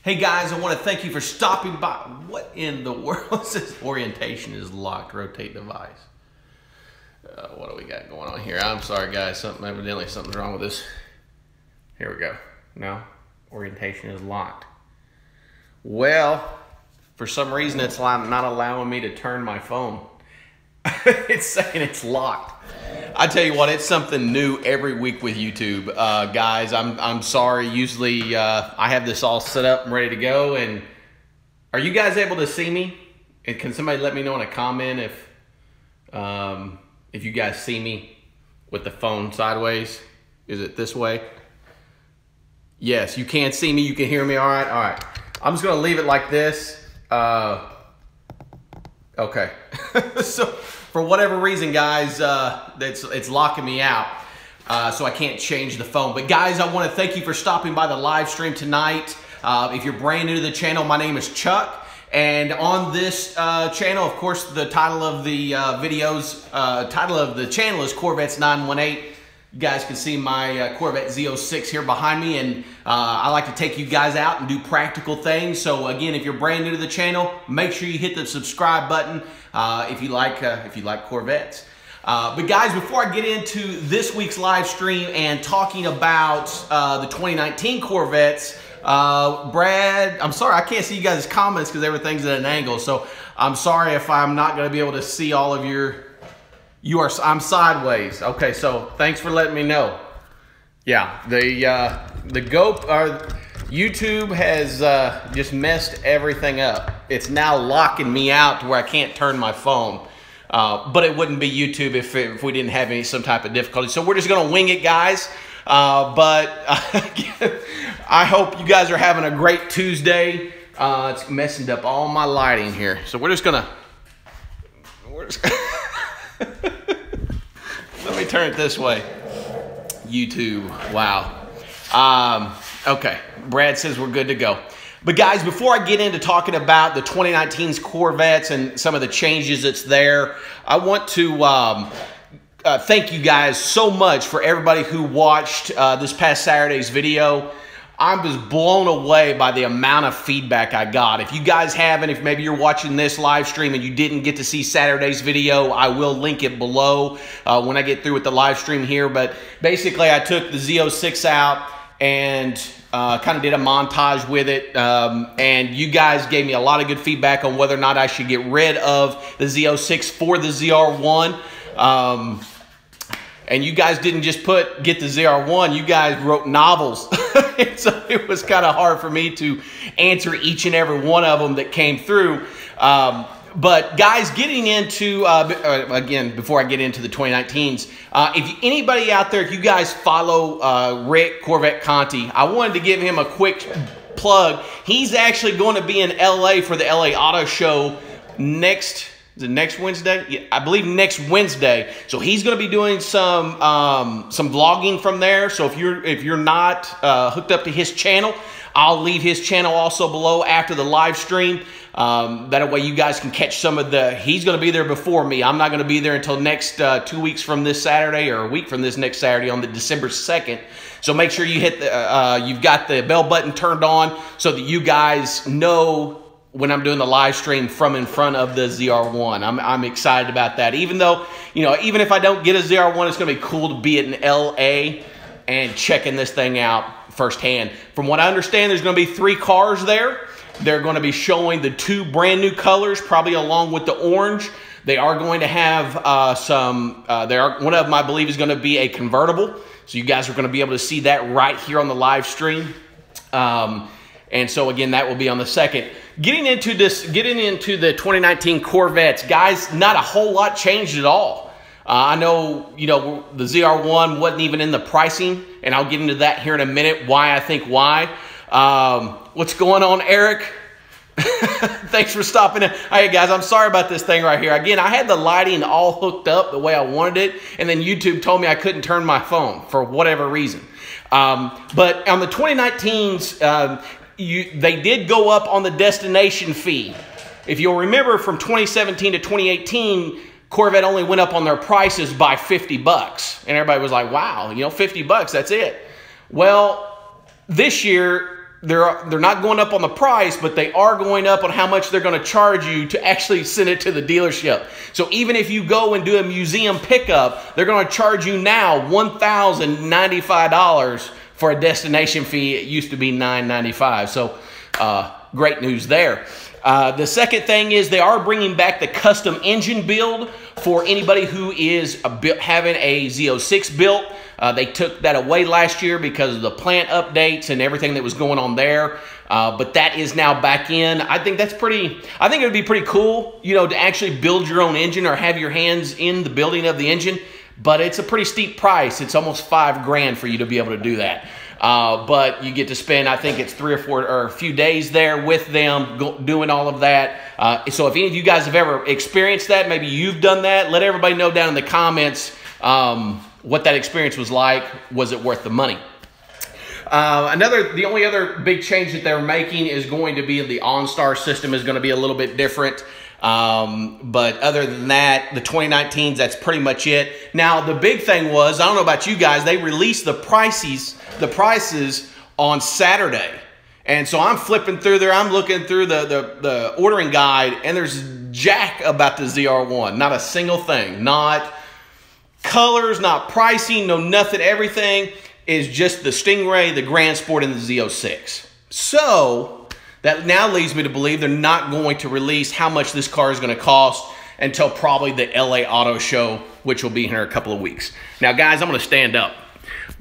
Hey guys, I want to thank you for stopping by. What in the world is this? Orientation is locked. Rotate device. What do we got going on here? I'm sorry guys, evidently something's wrong with this. Here we go. No, orientation is locked. Well, for some reason it's not allowing me to turn my phone. It's saying it's locked. I tell you what, it's something new every week with YouTube, guys. I'm sorry. Usually I have this all set up and ready to go. And are you guys able to see me? And can somebody let me know in a comment if you guys see me with the phone sideways? Is it this way? Yes, you can see me. You can hear me. All right. All right. I'm just gonna leave it like this. Okay. So for whatever reason, guys, it's locking me out, so I can't change the phone. But guys, I want to thank you for stopping by the live stream tonight. If you're brand new to the channel, my name is Chuck, and on this channel, of course, the title of the title of the channel is Corvettes 918. You guys can see my Corvette Z06 here behind me, and I like to take you guys out and do practical things. So again, if you're brand new to the channel, make sure you hit the subscribe button if you like Corvettes. But guys, before I get into this week's live stream and talking about the 2019 Corvettes, Brad, I'm sorry I can't see you guys' comments because everything's at an angle. So I'm sorry if I'm not going to be able to see all of your. I'm sideways. Okay, so thanks for letting me know. Yeah, YouTube has just messed everything up. It's now locking me out to where I can't turn my phone. But it wouldn't be YouTube if we didn't have some type of difficulty. So we're just gonna wing it, guys. But I hope you guys are having a great Tuesday. It's messing up all my lighting here. So we're just gonna let me turn it this way. YouTube, wow. Okay, Brad says we're good to go. But guys, before I get into talking about the 2019's Corvettes and some of the changes that's there, I want to thank you guys so much for everybody who watched this past Saturday's video. I was blown away by the amount of feedback I got. If you guys haven't, if maybe you're watching this live stream and you didn't get to see Saturday's video, I will link it below when I get through with the live stream here. But basically, I took the Z06 out and kind of did a montage with it. And you guys gave me a lot of good feedback on whether or not I should get rid of the Z06 for the ZR1. And you guys didn't just get the ZR1, you guys wrote novels. So it was kind of hard for me to answer each and every one of them that came through. But guys, getting into, again, before I get into the 2019s, anybody out there, if you guys follow Rick Corvette Conti, I wanted to give him a quick plug. He's actually going to be in LA for the LA Auto Show next Wednesday? Yeah, I believe next Wednesday. So he's going to be doing some vlogging from there. So if you're not hooked up to his channel, I'll leave his channel also below after the live stream. That way you guys can catch some of he's going to be there before me. I'm not going to be there until next 2 weeks from this Saturday, or a week from this next Saturday on the December 2nd. So make sure you hit you've got the bell button turned on so that you guys know when I'm doing the live stream from in front of the ZR1. I'm excited about that. Even though, even if I don't get a ZR1, it's going to be cool to be in LA and checking this thing out firsthand. From what I understand, there's going to be 3 cars there. They're going to be showing the 2 brand new colors, probably along with the orange. They are going to have one of them, I believe, is going to be a convertible. So you guys are going to be able to see that right here on the live stream. And so again, that will be on the 2nd. Getting into the 2019 Corvettes, guys, not a whole lot changed at all. I know, the ZR1 wasn't even in the pricing, and I'll get into that here in a minute, why I think why. What's going on, Eric? Thanks for stopping in. Hey, guys, I'm sorry about this thing right here. Again, I had the lighting all hooked up the way I wanted it, and then YouTube told me I couldn't turn my phone for whatever reason. But on the 2019s, they did go up on the destination fee. If you'll remember, from 2017 to 2018, Corvette only went up on their prices by 50 bucks. And everybody was like, wow, 50 bucks, that's it. Well, this year, they're not going up on the price, but they are going up on how much they're going to charge you to actually send it to the dealership. So even if you go and do a museum pickup, they're going to charge you now $1,095 for a destination fee. It used to be $995. So great news there. The second thing is they are bringing back the custom engine build for anybody who is having a Z06 built. They took that away last year because of the plant updates and everything that was going on there. But that is now back in. I think it would be pretty cool, you know, to actually build your own engine or have your hands in the building of the engine. But it's a pretty steep price. It's almost $5,000 for you to be able to do that. But you get to spend, I think it's 3 or 4 or a few days there with them doing all of that. So if any of you guys have ever experienced that, maybe you've done that, let everybody know down in the comments what that experience was like. Was it worth the money? The only other big change that they're making is going to be the OnStar system is going to be a little bit different. But other than that, the 2019s, that's pretty much it. Now, the big thing was, I don't know about you guys, they released the prices on Saturday. And so I'm flipping through there, I'm looking through the ordering guide, and there's jack about the ZR1. Not a single thing. Not colors, not pricing, no nothing. Everything is just the Stingray, the Grand Sport, and the Z06. So that now leads me to believe they're not going to release how much this car is going to cost until probably the LA Auto Show, which will be here in a couple of weeks. Now, guys, I'm going to stand up.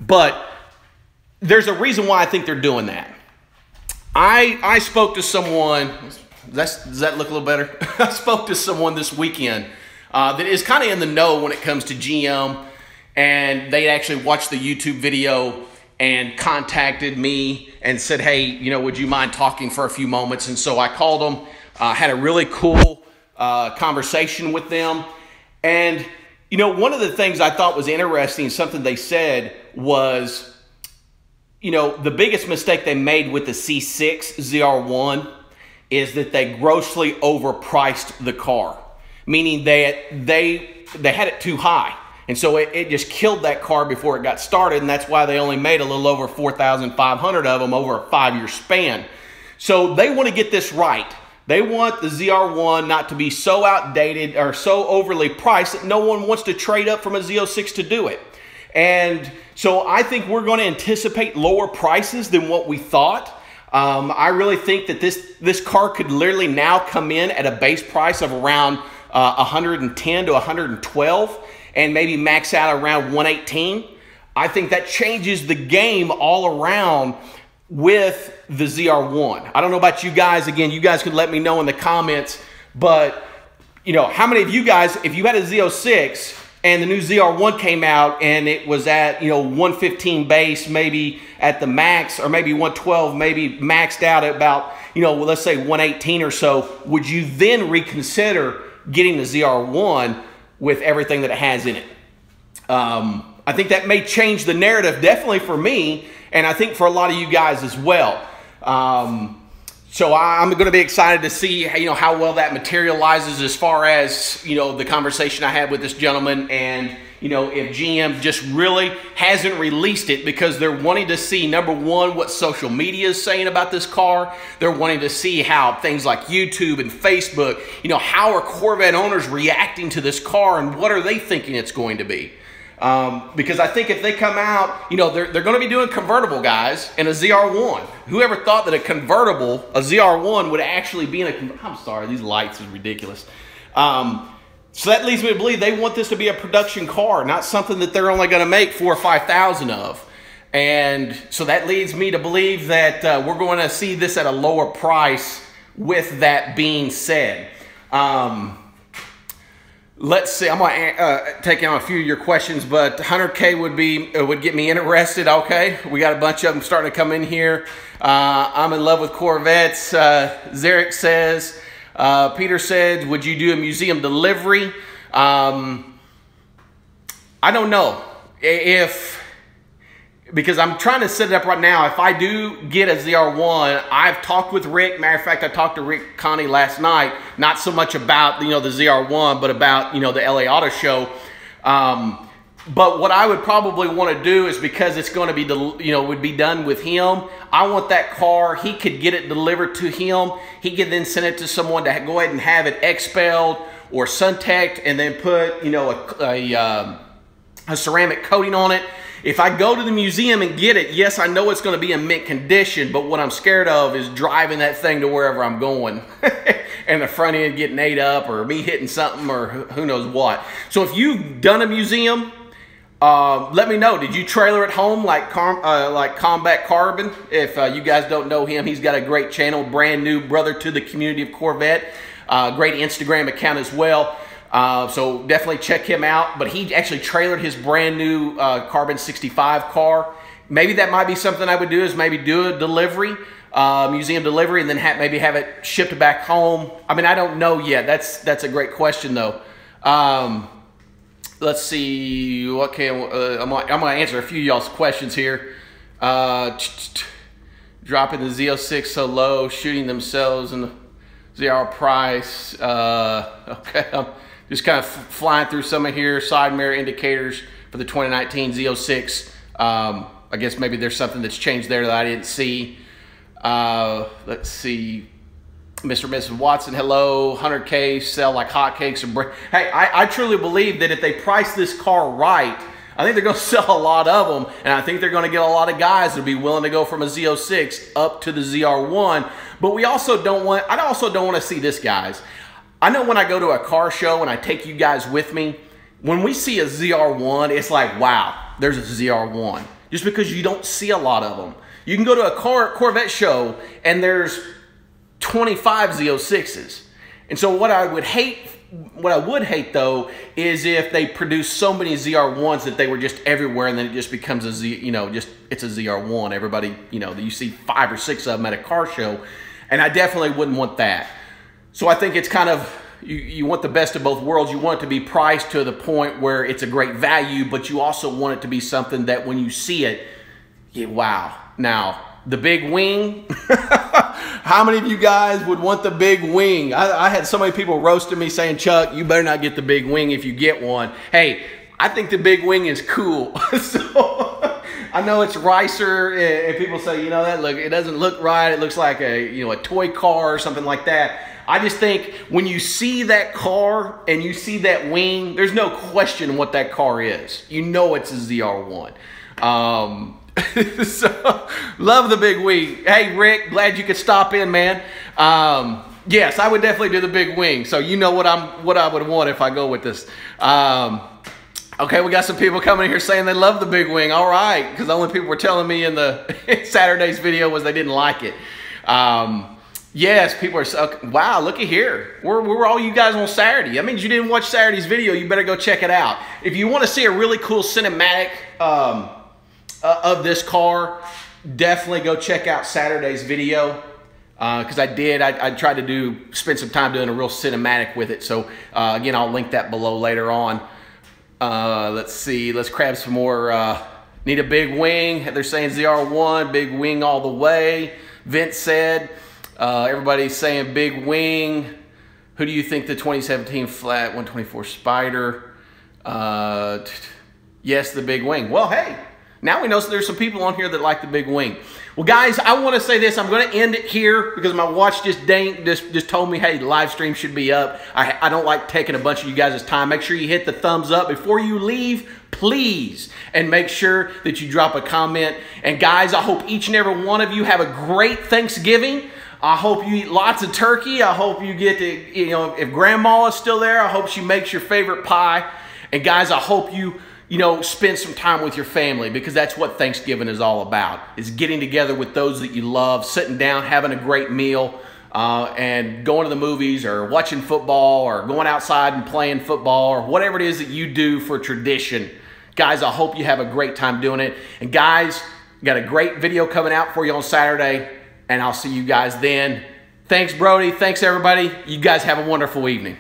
But there's a reason why I think they're doing that. I spoke to someone, does that look a little better? I spoke to someone this weekend that is kind of in the know when it comes to GM, and they actually watched the YouTube video and contacted me and said, hey, you know, would you mind talking for a few moments? And so I called them, had a really cool conversation with them. And, you know, one of the things I thought was interesting, something they said was, you know, the biggest mistake they made with the C6 ZR1 is that they grossly overpriced the car, meaning that they had it too high. And so it just killed that car before it got started, and that's why they only made a little over 4,500 of them over a 5-year span. So they want to get this right. They want the ZR1 not to be so outdated or so overly priced that no one wants to trade up from a Z06 to do it. And so I think we're going to anticipate lower prices than what we thought. I really think that this car could literally now come in at a base price of around 110 to 112 and maybe max out around 118. I think that changes the game all around with the ZR1. I don't know about you guys. Again, you guys could let me know in the comments, but you know, how many of you guys, if you had a Z06 and the new ZR1 came out and it was at, you know, 115 base, maybe at the max, or maybe 112, maybe maxed out at about, you know, let's say 118 or so, would you then reconsider getting the ZR1 with everything that it has in it? I think that may change the narrative, definitely for me, and I think for a lot of you guys as well. So I'm going to be excited to see, you know, how well that materializes as far as, you know, the conversation I had with this gentleman, and, you know, if GM just really hasn't released it because they're wanting to see, number one, what social media is saying about this car. They're wanting to see how things like YouTube and Facebook, you know, how are Corvette owners reacting to this car and what are they thinking it's going to be? Because I think if they come out, you know, they're going to be doing convertible, guys, and a ZR1. Whoever thought that a ZR1 would actually be in a, I'm sorry, these lights is ridiculous. So that leads me to believe they want this to be a production car, not something that they're only going to make 4,000 or 5,000 of. And so that leads me to believe that we're going to see this at a lower price. With that being said, let's see. I'm going to take on a few of your questions, but 100K would get me interested. Okay, we got a bunch of them starting to come in here. I'm in love with Corvettes. Zarek says. Peter said, would you do a museum delivery? I don't know because I'm trying to set it up right now. If I do get a ZR1, I've talked with Rick. Matter of fact, I talked to Rick Connie last night, not so much about, you know, the ZR1, but about, you know, the LA Auto Show. But what I would probably want to do is, because it's going to be, would be done with him, I want that car, he could get it delivered to him. He could then send it to someone to go ahead and have it expelled or sun-teched, and then put, a ceramic coating on it. If I go to the museum and get it, yes, I know it's going to be in mint condition, but what I'm scared of is driving that thing to wherever I'm going and the front end getting ate up, or me hitting something, or who knows what. So if you've done a museum, let me know. Did you trailer at home like Combat Carbon? If you guys don't know him, he's got a great channel, brand new brother to the community of Corvette. Great Instagram account as well. So definitely check him out. But he actually trailered his brand new Carbon 65 car. Maybe that might be something I would do, is maybe do a delivery, museum delivery, and then maybe have it shipped back home. I mean, I don't know yet. That's a great question though. Let's see. What can I'm gonna answer a few of y'all's questions here. Dropping the Z06 so low, shooting themselves in the ZR price. Okay, I'm just kind of flying through some of here. Side mirror indicators for the 2019 Z06. I guess maybe there's something that's changed there that I didn't see. Let's see. Mr. and Mrs. Watson, hello. 100K, sell like hotcakes. Hey, I truly believe that if they price this car right, I think they're going to sell a lot of them, and I think they're going to get a lot of guys that'll be willing to go from a Z06 up to the ZR1. But I also don't want to see this, guys. I know when I go to a car show and I take you guys with me, when we see a ZR1, it's like, wow, there's a ZR1. Just because you don't see a lot of them. You can go to a Corvette show and there's 25 Z06s. And so what I would hate though is if they produce so many ZR1s that they were just everywhere, and then it just becomes a it's a ZR1. Everybody, you see 5 or 6 of them at a car show, and I definitely wouldn't want that. So I think it's kind of, you want the best of both worlds. You want it to be priced to the point where it's a great value, but you also want it to be something that when you see it, wow. Now, the big wing. How many of you guys would want the big wing? I had so many people roasting me saying, Chuck, you better not get the big wing if you get one. Hey, I think the big wing is cool. So I know it's Ricer, and people say, it doesn't look right. It looks like a toy car or something like that. I just think when you see that car and you see that wing, there's no question what that car is. You know it's a ZR1. So, love the big wing. Hey, Rick, glad you could stop in, man. Yes, I would definitely do the big wing. So you know what I would want if I go with this. Okay, we got some people coming here saying they love the big wing. All right, because the only people were telling me in the Saturday's video was they didn't like it. Yes, people are, wow, looky here. We're all you guys on Saturday. That means you didn't watch Saturday's video. You better go check it out. If you want to see a really cool cinematic of this car, definitely go check out Saturday's video. Because I tried to spend some time doing a real cinematic with it. So again, I'll link that below later on. Let's see, let's grab some more. Need a big wing. They're saying ZR1, big wing all the way. Vince said, everybody's saying big wing. Who do you think the 2017 flat 124 Spider? Yes, the big wing. Well, hey, now we know there's some people on here that like the big wing. Well, guys, I want to say this. I'm going to end it here because my watch just told me, hey, the live stream should be up. I don't like taking a bunch of you guys' time. Make sure you hit the thumbs up before you leave, please. And make sure that you drop a comment. And, guys, I hope each and every one of you have a great Thanksgiving. I hope you eat lots of turkey. I hope you get to, if Grandma is still there, I hope she makes your favorite pie. And, guys, I hope you spend some time with your family, because that's what Thanksgiving is all about, is getting together with those that you love, sitting down, having a great meal, and going to the movies or watching football or going outside and playing football or whatever it is that you do for tradition. Guys, I hope you have a great time doing it. And guys, got a great video coming out for you on Saturday, and I'll see you guys then. Thanks, Brody. Thanks, everybody. You guys have a wonderful evening.